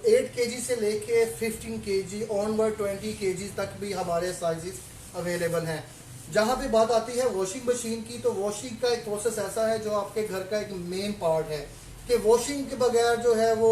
8 KG से लेके 15 KG onward 20 KG तक भी हमारे साइजेस अवेलेबल हैं। जहाँ पे बात आती है वॉशिंग मशीन की, तो वॉशिंग का एक प्रोसेस ऐसा है जो आपके घर का एक मेन पार्ट है कि वॉशिंग के बगैर जो है वो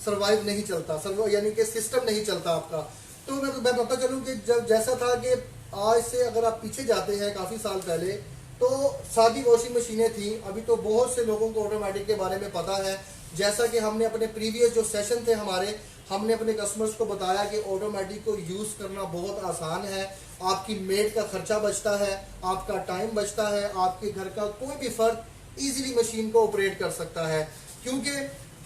सर्वाइव नहीं चलता, यानी कि सिस्टम नहीं चलता आपका। तो मैं पता चलूँ कि जब जैसा था कि आज से अगर आप पीछे जाते हैं काफ़ी साल पहले, तो सादी वॉशिंग मशीनें थी। अभी तो बहुत से लोगों को ऑटोमेटिक के बारे में पता है। जैसा कि हमने अपने प्रीवियस जो सेशन थे हमारे, हमने अपने कस्टमर्स को बताया कि ऑटोमेटिक को यूज़ करना बहुत आसान है। आपकी मेड का खर्चा बचता है, आपका टाइम बचता है, आपके घर का कोई भी फर्द ईजिली मशीन को ऑपरेट कर सकता है। क्योंकि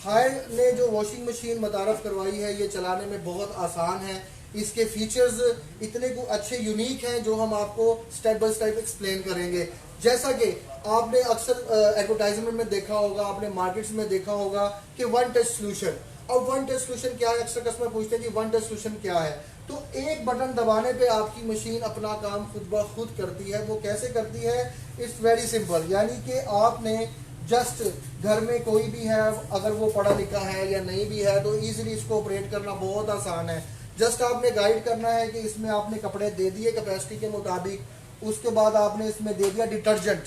हायर ने जो वॉशिंग मशीन मुतारफ़ करवाई है ये चलाने में बहुत आसान है। इसके फीचर्स इतने अच्छे यूनिक हैं जो हम आपको स्टेप बाय स्टेप एक्सप्लेन करेंगे। जैसा कि आपने अक्सर एडवर्टाइजमेंट में देखा होगा, आपने मार्केट्स में देखा होगा कि वन टच सोल्यूशन। अब वन टच सोल्यूशन क्या है? अक्सर कस्टमर पूछते हैं कि वन टच सोल्यूशन क्या है। तो एक बटन दबाने पे आपकी मशीन अपना काम खुद ब खुद करती है। वो कैसे करती है? It's very simple. यानी कि आपने जस्ट घर में कोई भी है, अगर वो पढ़ा लिखा है या नहीं भी है, तो ईजिली इसको ऑपरेट करना बहुत आसान है। जस्ट आपने गाइड करना है कि इसमें आपने कपड़े दे दिए कैपेसिटी के मुताबिक, उसके बाद आपने इसमें दे दिया डिटर्जेंट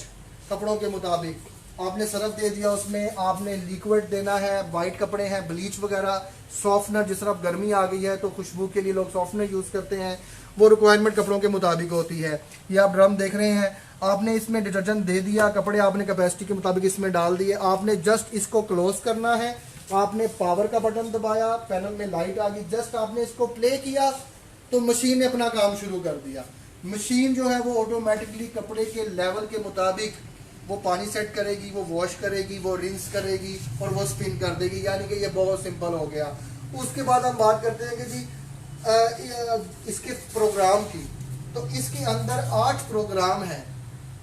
कपड़ों के मुताबिक, आपने सर्फ दे दिया, उसमें आपने लिक्विड देना है, वाइट कपड़े हैं, ब्लीच वगैरह, सॉफ्टनर, जिस तरह गर्मी आ गई है तो खुशबू के लिए लोग सॉफ्टनर यूज़ करते हैं, वो रिक्वायरमेंट कपड़ों के मुताबिक होती है। ये आप ड्रम देख रहे हैं, आपने इसमें डिटर्जेंट दे दिया, कपड़े आपने कैपेसिटी के मुताबिक इसमें डाल दिए। आपने जस्ट इसको क्लोज करना है, आपने पावर का बटन दबाया, पैनल में लाइट आ गई, जस्ट आपने इसको प्ले किया तो मशीन ने अपना काम शुरू कर दिया। मशीन जो है वो ऑटोमेटिकली कपड़े के लेवल के मुताबिक वो पानी सेट करेगी, वो वॉश करेगी, वो रिंस करेगी और वो स्पिन कर देगी। यानी कि ये बहुत सिंपल हो गया। उसके बाद हम बात करते हैं कि जी इसके प्रोग्राम की। तो इसके अंदर 8 प्रोग्राम हैं।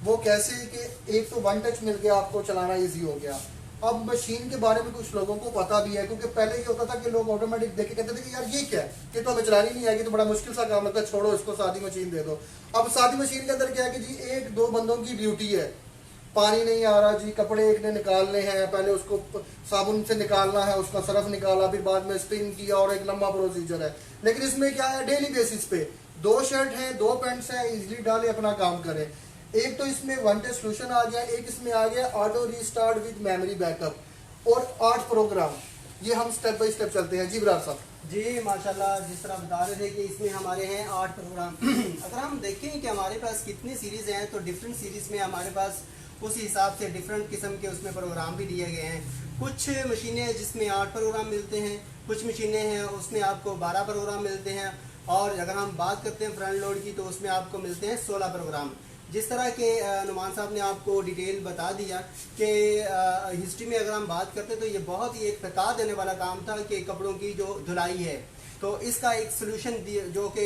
वो कैसे कि एक तो वन टच मिल गया, आपको चलाना इजी हो गया। अब मशीन के बारे में कुछ लोगों को पता भी है, क्योंकि पहले ये होता था कि लोग ऑटोमेटिक देख के कहते थे कि यार ये क्या है, ये तो हमें चलानी नहीं आएगी, तो बड़ा मुश्किल सा काम लगता है, छोड़ो इसको, सादी मशीन दे दो। अब सादी मशीन के अंदर क्या है कि जी 1-2 बंदों की ड्यूटी है। पानी नहीं आ रहा जी, कपड़े एक ने निकालने हैं, पहले उसको साबुन से निकालना है, उसका सरफ निकाला, फिर बाद में स्पिन किया और एक लंबा प्रोसीजर है। लेकिन इसमें क्या है, डेली बेसिस पे 2 शर्ट हैं, 2 पैंट्स हैं, इजिली डाले अपना काम करें। एक तो इसमें वन टच सोल्यूशन आ गया, एक इसमें आ गया auto restart with memory backup और 8 प्रोग्राम। ये हम स्टेप बाय स्टेप चलते हैं। जी बरार साहब। जी माशाल्लाह, जिस तरह बता रहे थे कि इसमें हमारे हैं 8 प्रोग्राम। अगर हम देखें कि हमारे पास कितनी सीरीज हैं, तो डिफरेंट सीरीज में हमारे पास उस हिसाब से डिफरेंट किस्म के उसमें प्रोग्राम भी दिए गए हैं। कुछ मशीनें हैं जिसमें 8 प्रोग्राम मिलते हैं, कुछ मशीनें हैं उसमें आपको 12 प्रोग्राम मिलते हैं, और अगर हम बात करते हैं फ्रंट लोड की तो उसमें आपको मिलते हैं 16 प्रोग्राम। जिस तरह के नुमान साहब ने आपको डिटेल बता दिया कि हिस्ट्री में अगर हम बात करते हैं तो ये बहुत ही एक थका देने वाला काम था कि कपड़ों की जो धुलाई है, तो इसका एक सोल्यूशन जो कि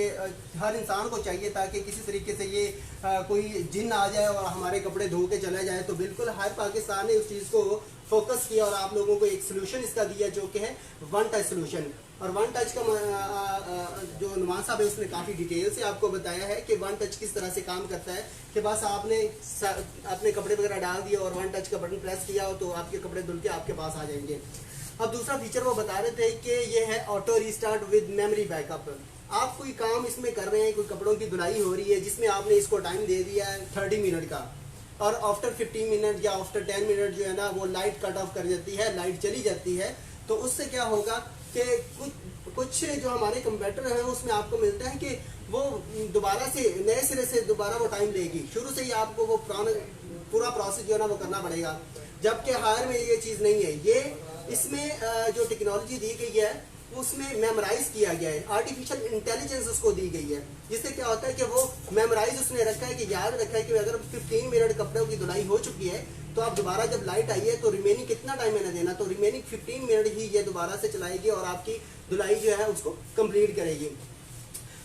हर इंसान को चाहिए, ताकि किसी तरीके से ये कोई जिन आ जाए और हमारे कपड़े धो के चला जाए। तो बिल्कुल हर पाकिस्तान ने उस चीज़ को फोकस किया और आप लोगों को एक सोल्यूशन इसका दिया जो कि है वन टच सोल्यूशन। और वन टच का जो नुमान साहब है उसने काफ़ी डिटेल से आपको बताया है कि वन टच किस तरह से काम करता है, कि बस आपने अपने कपड़े वगैरह डाल दिए और वन टच का बटन प्रेस किया तो आपके कपड़े धुल के आपके पास आ जाएंगे। अब दूसरा फीचर वो बता रहे थे कि ये है auto restart with memory backup. आप कोई काम इसमें कर रहे हैं, कोई कपड़ों की धुलाई हो रही है जिसमें आपने इसको टाइम दे दिया है 30 मिनट का, और आफ्टर 15 मिनट या आफ्टर 10 मिनट जो है ना वो लाइट कट ऑफ कर जाती है, लाइट चली जाती है। तो उससे क्या होगा कि कुछ जो हमारे कंप्यूटर है उसमें आपको मिलता है कि वो दोबारा से नए सिरे से दोबारा वो टाइम लेगी, शुरू से ही आपको वो पूरा प्रोसेस जो है ना वो करना पड़ेगा। जबकि हायर में ये चीज़ नहीं है। ये इसमें जो टेक्नोलॉजी दी गई है उसमें मेमोराइज किया गया है, आर्टिफिशियल इंटेलिजेंस उसको दी गई है, जिससे क्या होता है कि वो मेमोराइज उसने रखा है कि याद रखा है कि अगर 15 मिनट कपड़ों की धुलाई हो चुकी है तो आप दोबारा जब लाइट आई है तो रिमेनिंग कितना टाइम मैंने देना, तो रिमेनिंग 15 मिनट ही ये दोबारा से चलाएगी और आपकी धुलाई जो है उसको कंप्लीट करेगी।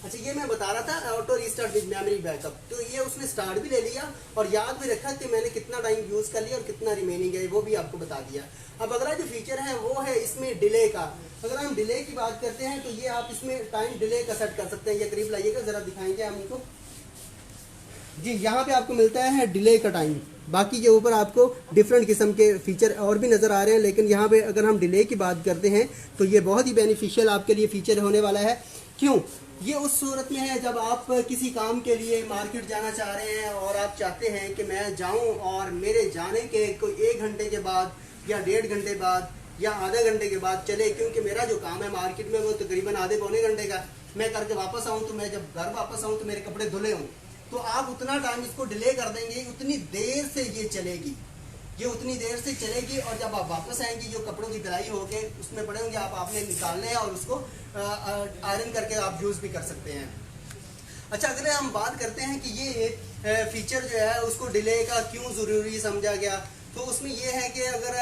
अच्छा, ये मैं बता रहा था auto restart with memory backup. तो ये उसने स्टार्ट भी ले लिया और याद भी रखा कि मैंने कितना टाइम यूज़ कर लिया और कितना रिमेनिंग है वो भी आपको बता दिया। अब अगला जो फीचर है वो है इसमें डिले का। अगर हम डिले की बात करते हैं तो ये आप इसमें टाइम डिले का सेट कर सकते हैं। ये करीब लाइएगा, ज़रा दिखाएंगे हम इनको। जी, यहाँ पे आपको मिलता है डिले का टाइम। बाकी के ऊपर आपको डिफरेंट किस्म के फीचर और भी नज़र आ रहे हैं, लेकिन यहाँ पे अगर हम डिले की बात करते हैं तो ये बहुत ही बेनिफिशियल आपके लिए फीचर होने वाला है। क्यों? ये उस सूरत में है जब आप किसी काम के लिए मार्केट जाना चाह रहे हैं और आप चाहते हैं कि मैं जाऊं और मेरे जाने के कोई 1 घंटे के बाद या 1.5 घंटे बाद या आधा घंटे के बाद चले, क्योंकि मेरा जो काम है मार्केट में वो तकरीबन आधे पौने घंटे का, मैं करके वापस आऊँ तो मैं जब घर वापस आऊँ तो मेरे कपड़े धुले हों, तो आप उतना टाइम इसको डिले कर देंगे, उतनी देर से ये चलेगी, ये उतनी देर से चलेगी। और जब आप वापस आएंगे जो कपड़ों की धुलाई होके उसमें पड़े होंगे, आपने निकालने हैं और उसको आयरन करके आप यूज़ भी कर सकते हैं। अच्छा, अगर हम बात करते हैं कि ये फीचर जो है उसको डिले का क्यों ज़रूरी समझा गया, तो उसमें ये है कि अगर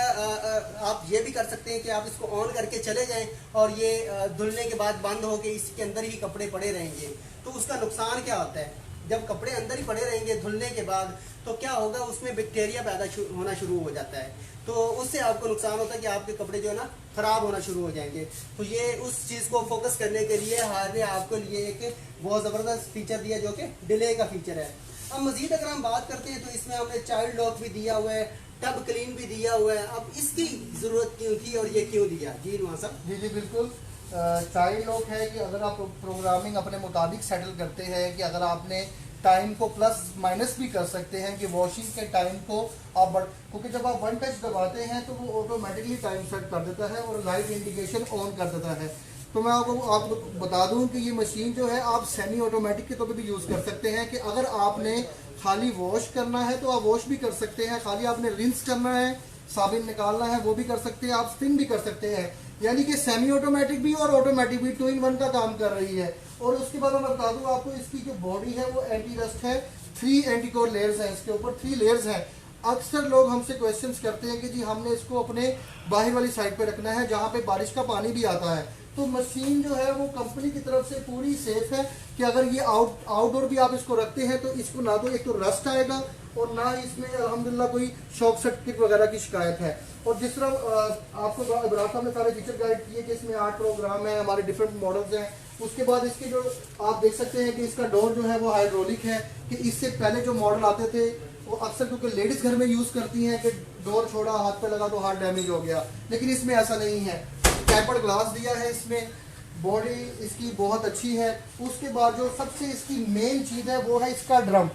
आप ये भी कर सकते हैं कि आप इसको ऑन करके चले जाएं और ये धुलने के बाद बंद होके इसके अंदर ही कपड़े पड़े रहेंगे, तो उसका नुकसान क्या होता है? जब कपड़े अंदर ही पड़े रहेंगे धुलने के बाद तो क्या होगा, उसमें बैक्टीरिया पैदा होना शुरू हो जाता है, तो उससे आपको नुकसान होता है कि आपके कपड़े जो है ना ख़राब होना शुरू हो जाएंगे। तो ये उस चीज़ को फोकस करने के लिए हमने आपको लिए एक बहुत ज़बरदस्त फीचर दिया जो कि डिले का फीचर है। अब मज़ीद अगर हम बात करते हैं तो इसमें हमने चाइल्ड लॉक भी दिया हुआ है, टब क्लीन भी दिया हुआ है। अब इसकी ज़रूरत क्यों थी और ये क्यों दिया? जी नुमान साहब। जी जी बिल्कुल। चाइल्ड लॉक है कि अगर आप प्रोग्रामिंग अपने मुताबिक सेटल करते हैं कि अगर आपने टाइम को प्लस माइनस भी कर सकते हैं कि वॉशिंग के टाइम को आप क्योंकि जब आप वन टच दबाते हैं तो वो ऑटोमेटिकली टाइम सेट कर देता है और लाइट इंडिकेशन ऑन कर देता है। तो मैं आपको बता दूं कि ये मशीन जो है आप सेमी ऑटोमेटिक के तौर पे भी यूज़ कर सकते हैं कि अगर आपने खाली वॉश करना है तो आप वॉश भी कर सकते हैं, खाली आपने रिंस करना है, साबुन निकालना है वो भी कर सकते हैं, आप स्पिन भी कर सकते हैं। यानी कि सेमी ऑटोमेटिक भी और ऑटोमेटिक भी 2 in 1 का काम कर रही है। और उसके बाद मैं बता दूं आपको इसकी जो बॉडी है वो एंटी रस्ट है, 3 एंटी कोर लेयर्स हैं, इसके ऊपर 3 लेयर्स हैं। अक्सर लोग हमसे क्वेश्चंस करते हैं कि जी हमने इसको अपने बाहर वाली साइड पे रखना है जहाँ पे बारिश का पानी भी आता है, तो मशीन जो है वो कंपनी की तरफ से पूरी सेफ है कि अगर ये आउटडोर भी आप इसको रखते हैं तो इसको ना तो एक तो रस्ट आएगा और ना इसमें अल्हम्दुलिल्लाह कोई शॉक सर्किट वगैरह की शिकायत है। और जिस तरह आपको इब्राहिम साहब ने सारे फीचर गाइड किए कि इसमें 8 प्रोग्राम है, हमारे डिफरेंट मॉडल्स हैं। उसके बाद इसके जो आप देख सकते हैं कि इसका डोर जो है वो हाइड्रोलिक है, कि इससे पहले जो मॉडल आते थे वो अक्सर क्योंकि लेडीज घर में यूज करती हैं कि डोर छोड़ा हाथ पे लगा तो हाथ डैमेज हो गया, लेकिन इसमें ऐसा नहीं है। टेपर्ड ग्लास दिया है इसमें, बॉडी इसकी बहुत अच्छी है। उसके बाद जो सबसे इसकी मेन चीज़ है वो है इसका ड्रम,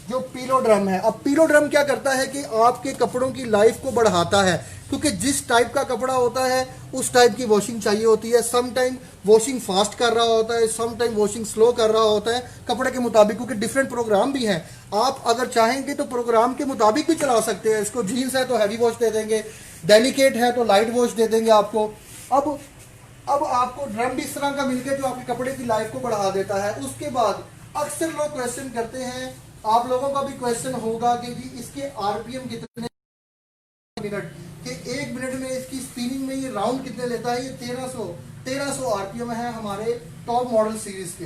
जो पीलो ड्रम है। अब पीलो ड्रम क्या करता है कि आपके कपड़ों की लाइफ को बढ़ाता है, क्योंकि जिस टाइप का कपड़ा होता है उस टाइप की वॉशिंग चाहिए होती है। सम टाइम वॉशिंग फास्ट कर रहा होता है, सम टाइम वॉशिंग स्लो कर रहा होता है कपड़े के मुताबिक, क्योंकि डिफरेंट प्रोग्राम भी हैं। आप अगर चाहेंगे तो प्रोग्राम के मुताबिक भी चला सकते हैं। इसको जीन्स है तो हैवी वॉश दे देंगे, डेलिकेट है तो लाइट वॉश दे देंगे आपको। अब आपको ड्रम भी इस तरह का मिल गया जो आपके कपड़े की लाइफ को बढ़ा देता है। उसके बाद अक्सर लोग क्वेश्चन करते हैं, आप लोगों का भी क्वेश्चन होगा कि जी इसके आरपीएम कितने मिनट के, 1 मिनट में इसकी स्पिनिंग में ये राउंड कितने लेता है। ये 1300 आरपीएम है हमारे टॉप मॉडल सीरीज के।